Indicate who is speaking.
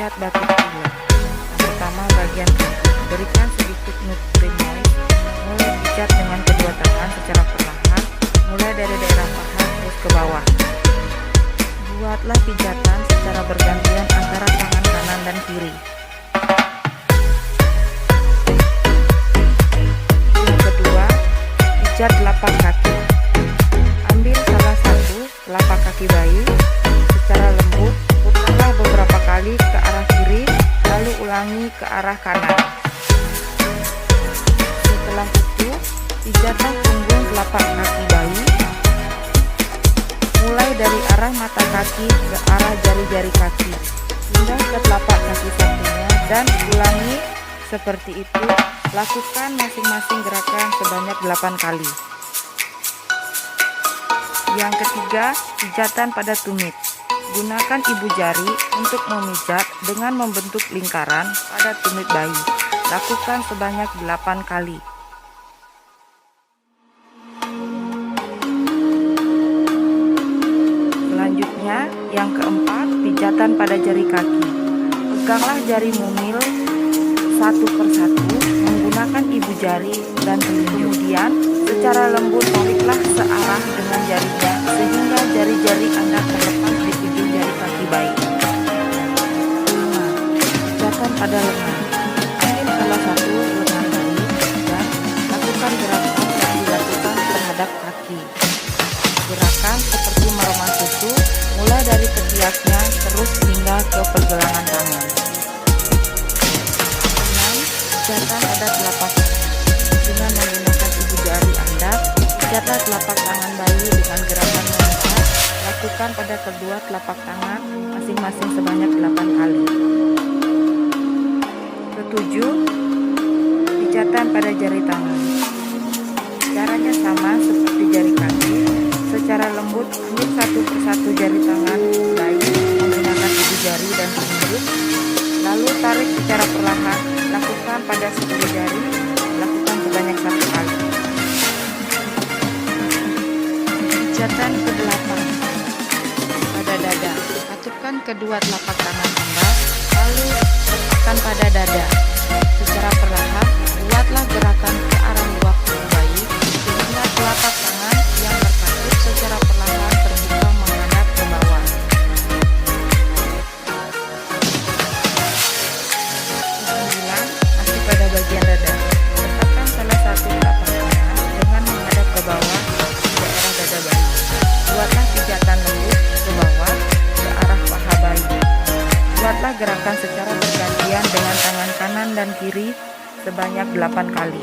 Speaker 1: cat batik pula. Yang pertama bagian kaki, berikan sedikit nutri moist. Mulai dicat dengan kedua tangan secara perlahan, mulai dari daerah paha terus ke bawah. Buatlah pijatan secara bergantian antara tangan kanan dan kiri. Yang kedua, pijat telapak kaki. Ambil salah satu telapak kaki bayi secara lembut, putarlah beberapa kali ke arah kiri, lalu ulangi ke arah kanan. Setelah itu, pijatlah punggung telapak kaki bayi, mulai dari arah mata kaki ke arah jari-jari kaki, hingga ke telapak kaki satunya, dan ulangi seperti itu. Lakukan masing-masing gerakan sebanyak 8 kali. Yang ketiga, pijatan pada tumit. Gunakan ibu jari untuk memijat dengan membentuk lingkaran pada tumit bayi. Lakukan sebanyak 8 kali. Selanjutnya, yang keempat, pijatan pada jari kaki. Peganglah jari mumil satu persatu menggunakan ibu jari dan telunjuk. Kemudian, secara lembut tariklah searah dengan jarinya sehingga jari-jari Anda terlepas di ujung jari kaki bayi. 5. Pijatan pada lengan. Ambil salah satu lengan bayi dan lakukan gerakan yang dilakukan terhadap kaki. Gerakan seperti meremas susu, mulai dari ketiaknya terus hingga ke pergelangan tangan. 6. Pijatan pada telapak tangan. Dengan menggunakan ibu jari Anda, pijatlah telapak tangan bayi dengan gerakan melompat. Lakukan pada kedua telapak tangan masing-masing sebanyak 8 kali. Ketujuh, pijatan pada jari tangan. Caranya sama seperti jari kaki. Secara lembut, ambil satu persatu jari tangan bayi menggunakan ibu jari dan telunjuk, lalu tarik secara perlahan. Lakukan pada 10 jari. Lakukan sebanyak 1 kali. Pijatan ke-8 pada dada. Atupkan kedua telapak tangan Anda, lalu letakkan pada dada. Secara perlahan, buatlah gerakan ke arah luar tubuh bayi sehingga telapak tangan yang terkatup secara perlahan terbuka menghadap ke bawah. Ke-9, masih pada bagian dada. Letakkan salah satu telapak tangan dengan menghadap ke bawah di daerah dada bayi. Buatlah pijatan lembut ke bawah ke arah paha bayi. Buatlah gerakan secara bergantian dengan tangan kanan dan kiri sebanyak 8 kali.